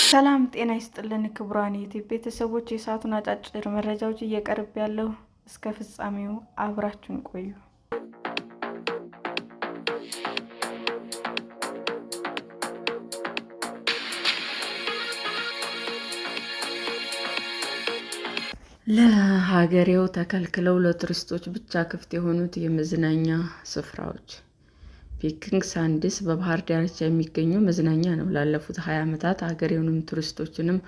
ሰላም ጤና ይስጥልን ክቡራን የዩቲዩብ ቤተሰቦች፣ የሰዓቱን አጫጭር መረጃዎች እየቀርብ ያለው እስከ ፍጻሜው አብራችሁን ቆዩ። ለሀገሬው ተከልክለው ለቱሪስቶች ብቻ ክፍት የሆኑት የመዝናኛ ስፍራዎች። ፒክኒክ ሳንድስ በባህር ዳርቻ የሚገኝ መዝናኛ ነው። ላለፉት 20 ዓመታት ሀገሬውንም ቱሪስቶችንም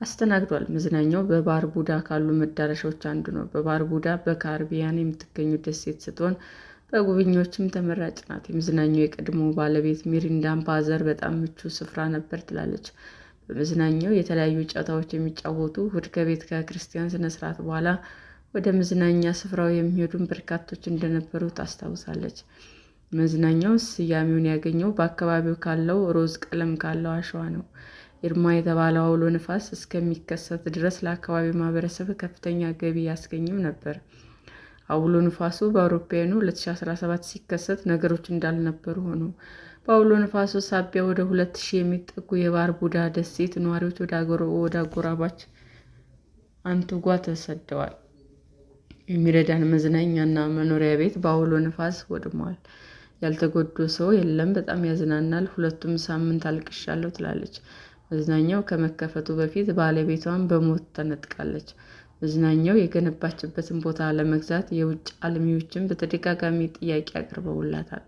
አስተናግዷል። መዝናኛው በባርቡዳ ካሉ መዳረሻዎች አንዱ ነው። ባርቡዳ በካሪቢያን የምትገኝ ደሴት ስትሆን በጎብኚዎችም ተመራጭ ናት። የመዝናኛው የቀድሞ ባለቤት ሚሪንዳ ፓዘር በጣም ምቹ ስፍራ ነበር ትላለች። በመዝናኛው የተለያዩ ጨዋታዎች የሚጫወቱ እሁድ ከቤተ ክርስቲያን ስነ-ስርዓት በኋላ ወደ መዝናኛ ስፍራው የሚሄዱ በርካቶች እንደነበሩ ታስታውሳለች። መዝናኛው ስያሜውን ያገኘው በአካባቢው ካለው ሮዝ ቀለም ካለው አሸዋ ነው። ኢርማ የተባለው አውሎ ነፋስ እስከሚከሰት ድረስ ለአካባቢው ማህበረሰብ ከፍተኛ ገቢ ያስገኝም ነበር። አውሎ ነፋሱ በአውሮፓውያኑ 2017 ሲከሰት ነገሮች እንዳልነበሩ ሆኑ። በአውሎ ነፋሱ ሳቢያ ወደ 2000 የሚጠጉ የባርቡዳ ደሴት ነዋሪዎች ወደ አጎራባች አንቲጓ ተሰደዋል። የሚረዳን መዝናኛና መኖሪያ ቤት በአውሎ ነፋስ ወድሟል። ያልተጎዳ ሰው የለም። በጣም ያዝናናል። ሁለቱም ሳምንት አልቅሻለሁ ትላለች። መዝናኛው ከመከፈቱ በፊት ባለቤቷን በሞት ተነጥቃለች። መዝናኛው የገነባችበትን ቦታ ለመግዛት የውጭ አልሚዎችን በተደጋጋሚ ጥያቄ አቅርበውላታል።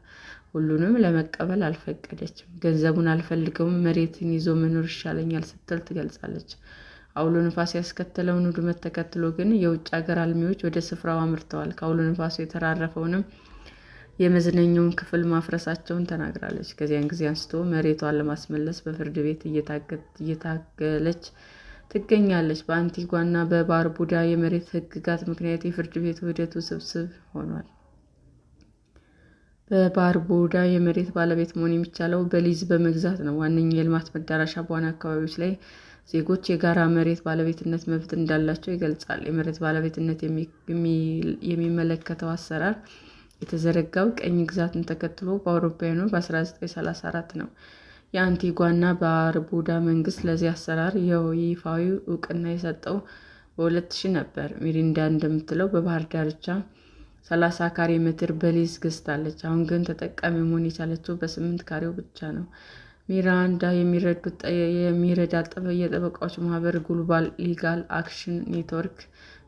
ሁሉንም ለመቀበል አልፈቀደችም። ገንዘቡን አልፈልገውም፣ መሬትን ይዞ መኖር ይሻለኛል ስትል ትገልጻለች። አውሎ ነፋስ ያስከተለውን ውድመት ተከትሎ ግን የውጭ ሀገር አልሚዎች ወደ ስፍራው አምርተዋል። ከአውሎ ነፋሱ የተረፈውንም የመዝናኛውን ክፍል ማፍረሳቸውን ተናግራለች። ከዚያን ጊዜ አንስቶ መሬቷን ለማስመለስ በፍርድ ቤት እየታገለች ትገኛለች። በአንቲጓና በባርቡዳ የመሬት ሕግጋት ምክንያት የፍርድ ቤቱ ሂደት ውስብስብ ሆኗል። በባርቡዳ የመሬት ባለቤት መሆን የሚቻለው በሊዝ በመግዛት ነው። ዋነኛ የልማት መዳረሻ በሆኑ አካባቢዎች ላይ ዜጎች የጋራ መሬት ባለቤትነት መብት እንዳላቸው ይገልጻል። የመሬት ባለቤትነት የሚመለከተው አሰራር የተዘረጋው ቅኝ ግዛትን ተከትሎ በአውሮፓውያኑ በ1934 ነው። የአንቲጓና ባርቡዳ መንግስት ለዚህ አሰራር ይፋዊ እውቅና የሰጠው በ2000 ነበር። ሚሪንዳ እንደምትለው በባህር ዳርቻ 30 ካሬ ሜትር በሊዝ ገዝታለች። አሁን ግን ተጠቃሚ መሆን የቻለችው በ8 ካሬው ብቻ ነው። ሚራንዳ የሚረዳ የጠበቃዎች ማህበር ግሎባል ሊጋል አክሽን ኔትወርክ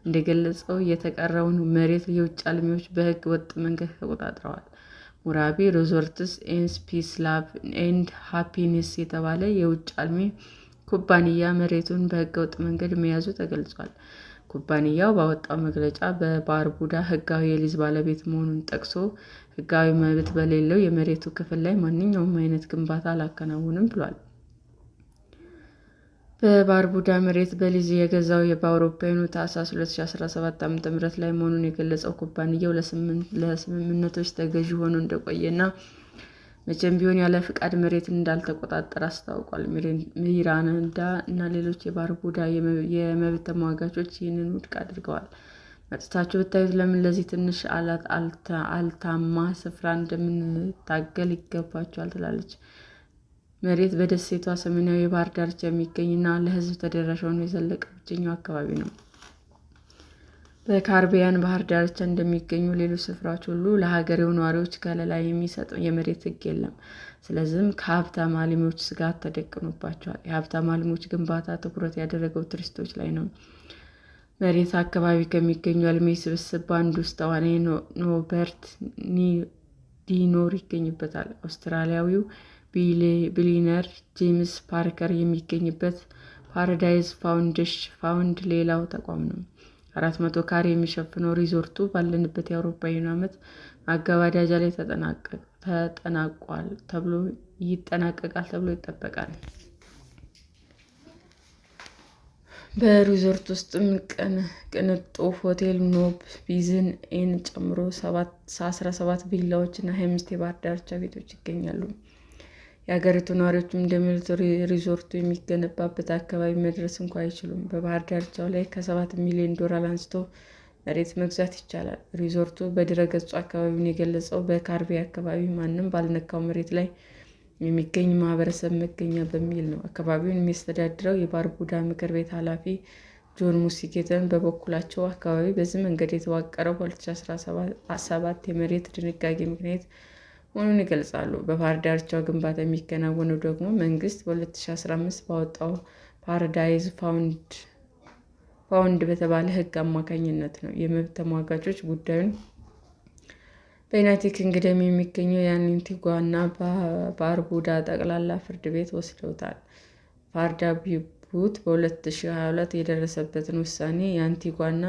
እንደገለጸው የተቀረውን መሬት የውጭ አልሚዎች በህገ ወጥ መንገድ ተቆጣጥረዋል። ሙራቢ ሪዞርትስ ኤንድ ፒስ ላቭ ኤንድ ሃፒኔስ የተባለ የውጭ አልሚ ኩባንያ መሬቱን በህገ ወጥ መንገድ መያዙ ተገልጿል። ኩባንያው ባወጣው መግለጫ በባርቡዳ ህጋዊ የሊዝ ባለቤት መሆኑን ጠቅሶ ህጋዊ መብት በሌለው የመሬቱ ክፍል ላይ ማንኛውም አይነት ግንባታ አላከናውንም ብሏል። በባርቡዳ መሬት በሊዝ የገዛው በአውሮፓውያኑ ታህሳስ 2017 ዓ.ም ላይ መሆኑን የገለጸው ኩባንያው ለስምምነቶች ተገዢ ሆኖ እንደቆየና መቼም ቢሆን ያለ ፍቃድ መሬትን እንዳልተቆጣጠረ አስታውቋል። ሚራንዳ እና ሌሎች የባርቡዳ የመብት ተሟጋቾች ይህንን ውድቅ አድርገዋል። መጥታችሁ ብታዩት ለምን ለዚህ ትንሽ አልታማ ስፍራ እንደምንታገል ይገባችኋል ትላለች። መሬት በደሴቷ ሰሜናዊ የባህር ዳርቻ የሚገኝና ለህዝብ ተደራሽ ሆኖ የዘለቀ ብቸኛው አካባቢ ነው። በካሪቢያን ባህር ዳርቻ እንደሚገኙ ሌሎች ስፍራዎች ሁሉ ለሀገሬው ነዋሪዎች ከለላ የሚሰጥ የመሬት ሕግ የለም። ስለዚህም ከሀብታም አልሚዎች ስጋት ተደቅኖባቸዋል። የሀብታም አልሚዎች ግንባታ ትኩረት ያደረገው ቱሪስቶች ላይ ነው። መሬት አካባቢ ከሚገኙ አልሚ ስብስብ በአንዱ ውስጥ ተዋናይ ኖርበርት ዲኖር ይገኝበታል። አውስትራሊያዊው ቢሊየነር ጄምስ ፓርከር የሚገኝበት ፓራዳይዝ ፋውንድ ሌላው ተቋም ነው። 400 ካሬ የሚሸፍነው ሪዞርቱ ባለንበት የአውሮፓውያኑ ዓመት ማገባደጃ ላይ ይጠናቀቃል ተብሎ ይጠበቃል። በሪዞርት ውስጥም ቅንጡ ሆቴል ኖብ ቢዝን ኤን ጨምሮ 17 ቪላዎች እና 25 የባህር ዳርቻ ቤቶች ይገኛሉ። የሀገሪቱ ነዋሪዎችም እንደሚሉት ሪዞርቱ የሚገነባበት አካባቢ መድረስ እንኳ አይችሉም። በባህር ዳርቻው ላይ ከ7 ሚሊዮን ዶላር አንስቶ መሬት መግዛት ይቻላል። ሪዞርቱ በድረ-ገጹ አካባቢውን የገለጸው በካርቤ አካባቢ ማንም ባልነካው መሬት ላይ የሚገኝ ማህበረሰብ መገኛ በሚል ነው። አካባቢውን የሚያስተዳድረው የባርቡዳ ምክር ቤት ኃላፊ ጆን ሙሲጌተን በበኩላቸው አካባቢው በዚህ መንገድ የተዋቀረው በ2017 የመሬት ድንጋጌ ምክንያት መሆኑን ይገልጻሉ። በባህር ዳርቻው ግንባታ የሚከናወነው ደግሞ መንግስት በ2015 ባወጣው ፓራዳይዝ ፋውንድ በተባለ ሕግ አማካኝነት ነው። የመብት ተሟጋቾች ጉዳዩን በዩናይትድ ኪንግደም የሚገኘው የአንቲጓ እና ባርቡዳ ጠቅላላ ፍርድ ቤት ወስደውታል። ፋርዳቡት በ2022 የደረሰበትን ውሳኔ የአንቲጓ እና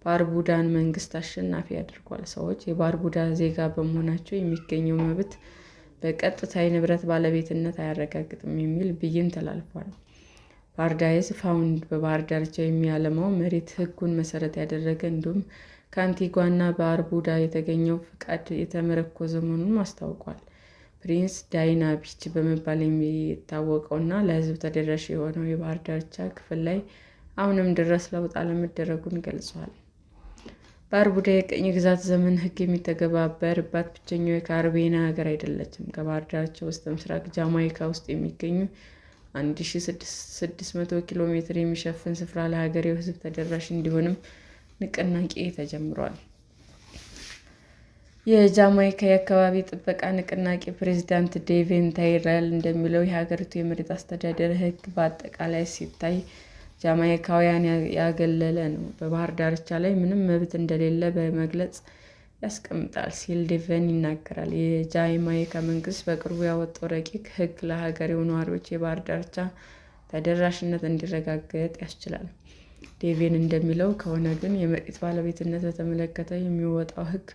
ባርቡዳን መንግስት አሸናፊ አድርጓል። ሰዎች የባርቡዳ ዜጋ በመሆናቸው የሚገኘው መብት በቀጥታ የንብረት ባለቤትነት አያረጋግጥም የሚል ብይን ተላልፏል። ፓራዳይዝ ፋውንድ በባህር ዳርቻ የሚያለማው መሬት ሕጉን መሰረት ያደረገ እንዲሁም ከአንቲጓ እና ባርቡዳ የተገኘው ፍቃድ የተመረኮዘ መሆኑን አስታውቋል። ፕሪንስ ዳይና ቢች በመባል የሚታወቀው እና ለሕዝብ ተደራሽ የሆነው የባህር ዳርቻ ክፍል ላይ አሁንም ድረስ ለውጥ አለመደረጉን ገልጿል። ባርቡዳ የቅኝ ግዛት ዘመን ሕግ የሚተገበርባት ብቸኛው የካሪቢያን ሀገር አይደለችም። ከባህር ዳርቻው በስተምስራቅ ጃማይካ ውስጥ የሚገኙ 1600 ኪሎ ሜትር የሚሸፍን ስፍራ ለሀገሬው ሕዝብ ተደራሽ እንዲሆንም ንቅናቄ ተጀምሯል። የጃማይካ የአካባቢ ጥበቃ ንቅናቄ ፕሬዚዳንት ዴቪን ታይለር እንደሚለው የሀገሪቱ የመሬት አስተዳደር ሕግ በአጠቃላይ ሲታይ ጃማይካውያን ያገለለ ነው፣ በባህር ዳርቻ ላይ ምንም መብት እንደሌለ በመግለጽ ያስቀምጣል ሲል ዴቪን ይናገራል። የጃማይካ መንግስት በቅርቡ ያወጣው ረቂቅ ሕግ ለሀገሬው ነዋሪዎች የባህር ዳርቻ ተደራሽነት እንዲረጋገጥ ያስችላል። ዴቪን እንደሚለው ከሆነ ግን የመሬት ባለቤትነት በተመለከተ የሚወጣው ሕግ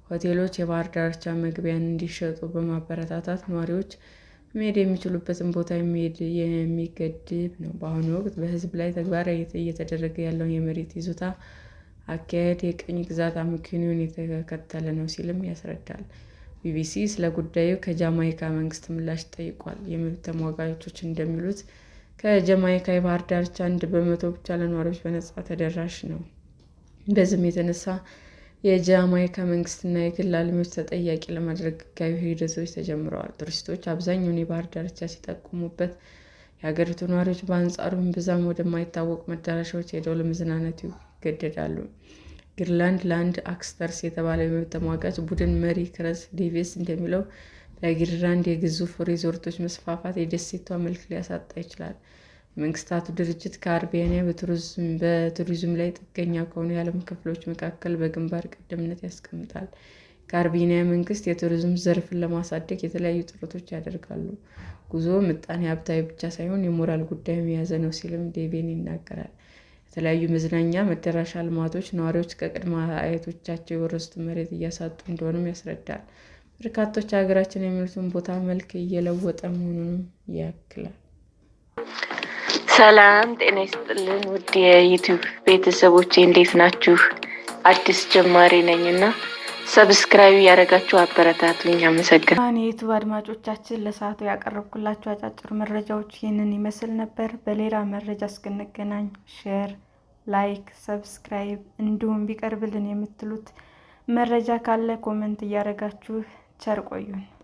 ሆቴሎች የባህር ዳርቻ መግቢያን እንዲሸጡ በማበረታታት ነዋሪዎች መሄድ የሚችሉበትን ቦታ የሚገድብ ነው። በአሁኑ ወቅት በሕዝብ ላይ ተግባራዊ እየተደረገ ያለው የመሬት ይዞታ አካሄድ የቅኝ ግዛት አመክንዮን የተከተለ ነው ሲልም ያስረዳል። ቢቢሲ ስለ ጉዳዩ ከጃማይካ መንግስት ምላሽ ጠይቋል። የመብት ተሟጋቾች እንደሚሉት ከጃማይካ የባህር ዳርቻ 1% ብቻ ለነዋሪዎች በነፃ ተደራሽ ነው። በዚህም የተነሳ የጃማይካ መንግስትና የግል አልሚዎች ተጠያቂ ለማድረግ ሕጋዊ ሂደቶች ተጀምረዋል። ቱሪስቶች አብዛኛውን የባህር ዳርቻ ሲጠቀሙበት፣ የሀገሪቱ ነዋሪዎች በአንጻሩ እምብዛም ወደማይታወቁ መዳረሻዎች ሄደው ለመዝናናት ይገደዳሉ። ግሪንላንድ ላንድ አክስተርስ የተባለው የመብት ተሟጋች ቡድን መሪ ክሪስ ዴቪስ እንደሚለው በግሪንላንድ የግዙፍ ሪዞርቶች መስፋፋት የደሴቷ መልክ ሊያሳጣ ይችላል። የመንግስታቱ ድርጅት ካሪቢያን በቱሪዝም ላይ ጥገኛ ከሆኑ የዓለም ክፍሎች መካከል በግንባር ቀደምትነት ያስቀምጣል። የካሪቢያን መንግስት የቱሪዝም ዘርፍን ለማሳደግ የተለያዩ ጥረቶች ያደርጋሉ። ጉዞ ምጣኔ ሀብታዊ ብቻ ሳይሆን የሞራል ጉዳይም የያዘ ነው ሲልም ዴቪን ይናገራል። የተለያዩ መዝናኛ መዳረሻ ልማቶች ነዋሪዎች ከቅድመ አያቶቻቸው የወረሱትን መሬት እያሳጡ እንደሆነም ያስረዳል። በርካቶች ሀገራችን የሚሉትን ቦታ መልክ እየለወጠ መሆኑንም ያክላል። ሰላም ጤና ይስጥልን ውድ የዩቲዩብ ቤተሰቦቼ እንዴት ናችሁ? አዲስ ጀማሪ ነኝ እና ሰብስክራይብ ያደረጋችሁ አበረታቱኝ። አመሰግናለሁ። የዩቲዩብ አድማጮቻችን ለሰዓቱ ያቀረብኩላችሁ አጫጭር መረጃዎች ይህንን ይመስል ነበር። በሌላ መረጃ እስክንገናኝ ሼር፣ ላይክ፣ ሰብስክራይብ እንዲሁም ቢቀርብልን የምትሉት መረጃ ካለ ኮመንት እያደረጋችሁ ቸር ቆዩን።